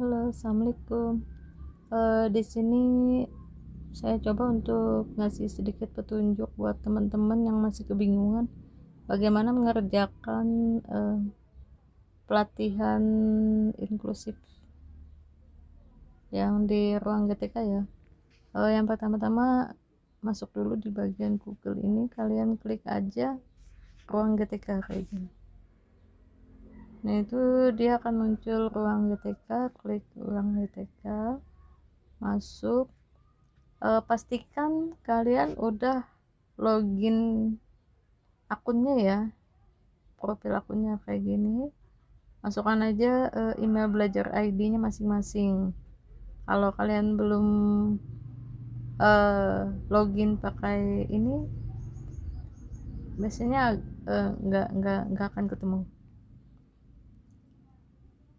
Halo, assalamualaikum. Di sini saya coba untuk ngasih sedikit petunjuk buat teman-teman yang masih kebingungan bagaimana mengerjakan pelatihan inklusif yang di ruang GTK ya. Yang pertama-tama masuk dulu di bagian Google ini, kalian klik aja ruang GTK kayak gini. Nah itu dia akan muncul ruang GTK, klik ruang GTK, masuk. Pastikan kalian udah login akunnya ya, profil akunnya kayak gini. Masukkan aja email belajar ID-nya masing-masing. Kalau kalian belum login pakai ini, biasanya nggak akan ketemu.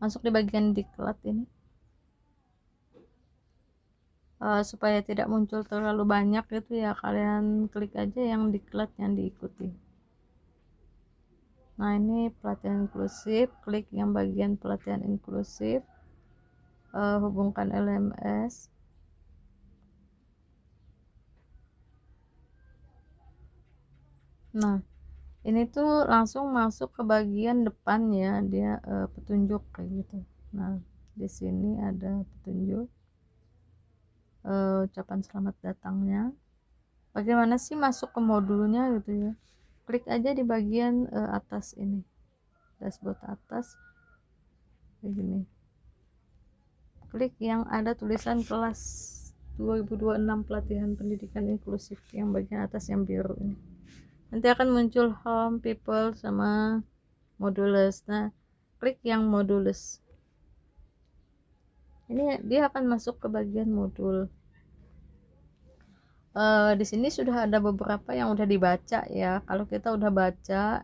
Masuk di bagian diklat ini. Supaya tidak muncul terlalu banyak gitu ya, kalian klik aja yang diklat yang diikuti. Nah ini pelatihan inklusif, klik yang bagian pelatihan inklusif, hubungkan LMS. Nah ini tuh langsung masuk ke bagian depan ya, dia petunjuk kayak gitu. Nah di sini ada petunjuk ucapan selamat datangnya. Bagaimana sih masuk ke modulnya gitu ya, klik aja di bagian atas ini, dashboard atas kayak gini, klik yang ada tulisan kelas 2026 pelatihan pendidikan inklusif yang bagian atas yang biru ini. Nanti akan muncul home, people, sama modules. Nah klik yang modules ini, dia akan masuk ke bagian modul. Di sini sudah ada beberapa yang udah dibaca ya. Kalau kita udah baca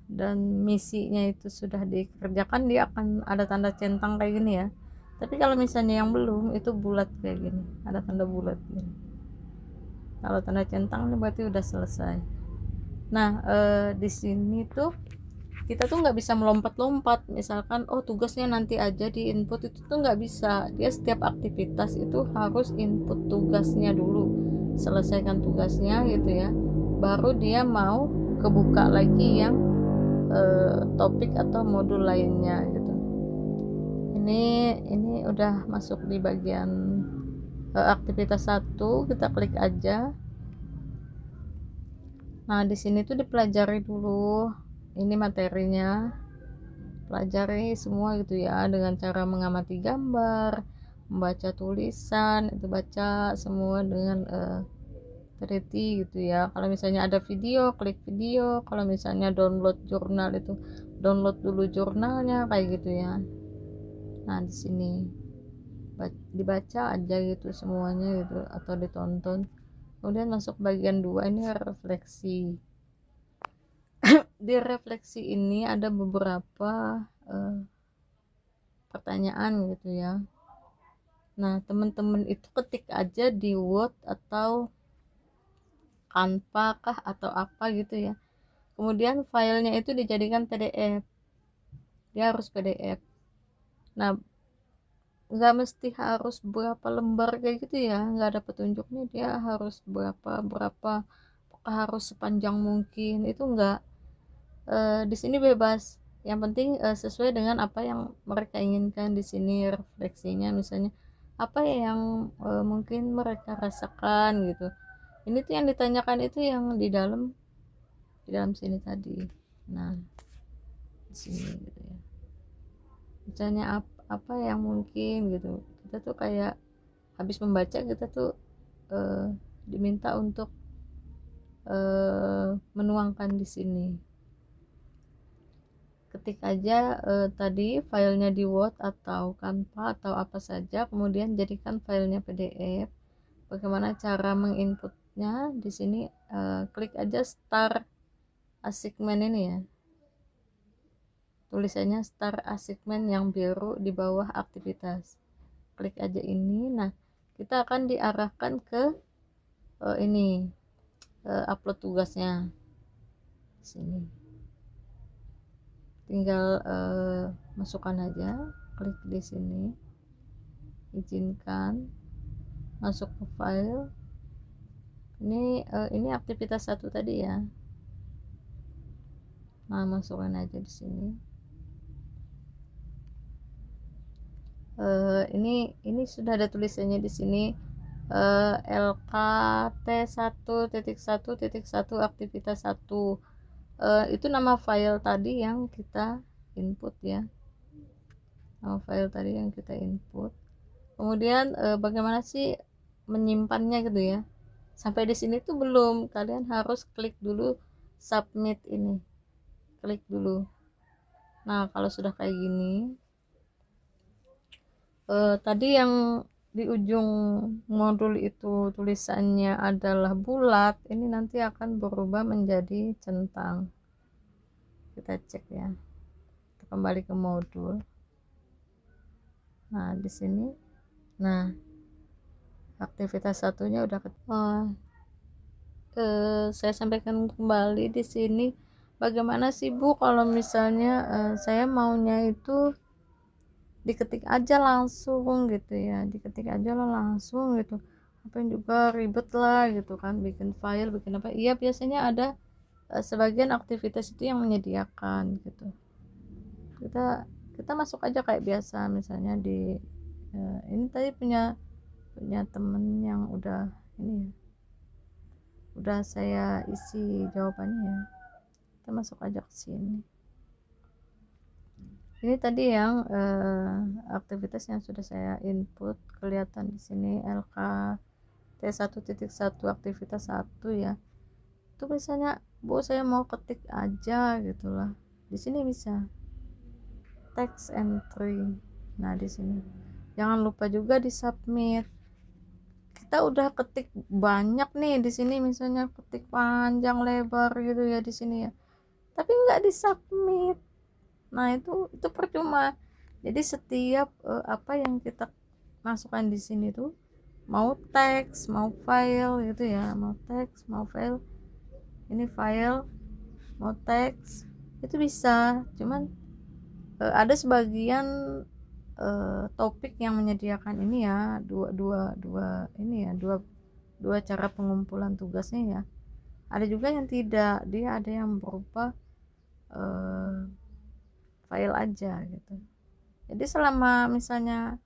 dan misinya itu sudah dikerjakan, dia akan ada tanda centang kayak gini ya. Tapi kalau misalnya yang belum, itu bulat kayak gini, ada tanda bulat gini. Kalau tanda centang berarti udah selesai. Nah di sini tuh kita tuh nggak bisa melompat-lompat, misalkan oh tugasnya nanti aja di input, itu tuh nggak bisa. Dia setiap aktivitas itu harus input tugasnya dulu, selesaikan tugasnya gitu ya, baru dia mau kebuka lagi yang topik atau modul lainnya gitu. Ini udah masuk di bagian aktivitas 1, kita klik aja. Nah di sini tuh dipelajari dulu ini materinya, pelajari semua gitu ya, dengan cara mengamati gambar, membaca tulisan, itu baca semua dengan teliti gitu ya. Kalau misalnya ada video, klik video. Kalau misalnya download jurnal, itu download dulu jurnalnya kayak gitu ya. Nah di sini dibaca aja gitu semuanya gitu, atau ditonton. Kemudian masuk bagian 2, ini refleksi. Di refleksi ini ada beberapa pertanyaan gitu ya. Nah teman-teman itu ketik aja di Word atau Canva kah atau apa gitu ya, kemudian filenya itu dijadikan PDF. Dia harus PDF. Nah nggak mesti harus berapa lembar kayak gitu ya, nggak ada petunjuknya dia harus berapa berapa, apakah harus sepanjang mungkin, itu enggak. Di sini bebas, yang penting sesuai dengan apa yang mereka inginkan. Di sini refleksinya misalnya apa yang mungkin mereka rasakan gitu. Ini tuh yang ditanyakan itu yang di dalam sini tadi. Nah di sini gitu ya, misalnya apa yang mungkin gitu, kita tuh kayak habis membaca, kita tuh eh, diminta untuk menuangkan di sini. Ketik aja tadi filenya di Word atau Canva atau apa saja, kemudian jadikan filenya PDF. Bagaimana cara menginputnya? Di sini klik aja start assignment ini ya, tulisannya start assignment yang biru di bawah aktivitas. Klik aja ini. Nah kita akan diarahkan ke ini upload tugasnya. Sini tinggal masukkan aja klik di sini, izinkan, masuk ke file. Ini aktivitas 1 tadi ya. Nah, masukkan aja di sini. Ini sudah ada tulisannya di sini, LKT1.1.1 aktivitas 1. Itu nama file tadi yang kita input ya. Nama file tadi yang kita input. Kemudian bagaimana sih menyimpannya gitu ya. Sampai di sini tuh belum, kalian harus klik dulu submit ini. Klik dulu. Nah, kalau sudah kayak gini, tadi yang di ujung modul itu tulisannya adalah bulat, ini nanti akan berubah menjadi centang. Kita cek ya. Kita kembali ke modul. Nah, di sini. Nah, aktivitas satunya udah saya sampaikan kembali di sini. Bagaimana sih Bu kalau misalnya saya maunya itu diketik aja langsung gitu ya, diketik aja lah langsung gitu, apa yang juga ribet lah gitu kan, bikin file bikin apa. Iya, biasanya ada sebagian aktivitas itu yang menyediakan gitu. Kita masuk aja kayak biasa, misalnya di ini tadi punya temen yang udah ini ya, udah saya isi jawabannya. Kita masuk aja ke sini. Ini tadi yang aktivitas yang sudah saya input, kelihatan di sini LKT1.1 aktivitas 1 ya. Itu misalnya Bu saya mau ketik aja gitulah. Di sini bisa text entry. Nah, di sini. Jangan lupa juga di submit. Kita udah ketik banyak nih di sini, misalnya ketik panjang lebar gitu ya di sini ya. Tapi nggak di submit. Nah, itu percuma. Jadi setiap apa yang kita masukkan di sini tuh, mau teks, mau file gitu ya, mau teks, mau file. Ini file, mau teks, itu bisa. Cuman ada sebagian topik yang menyediakan ini ya, dua cara pengumpulan tugasnya ya. Ada juga yang tidak, dia ada yang berupa file aja gitu. Jadi selama misalnya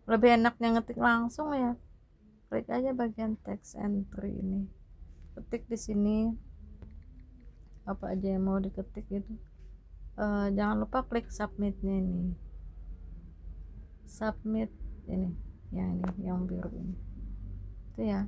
lebih enaknya ngetik langsung ya, klik aja bagian text entry ini, ketik di sini apa aja yang mau diketik gitu. Jangan lupa klik submitnya ini, submit ini yang biru ini itu ya.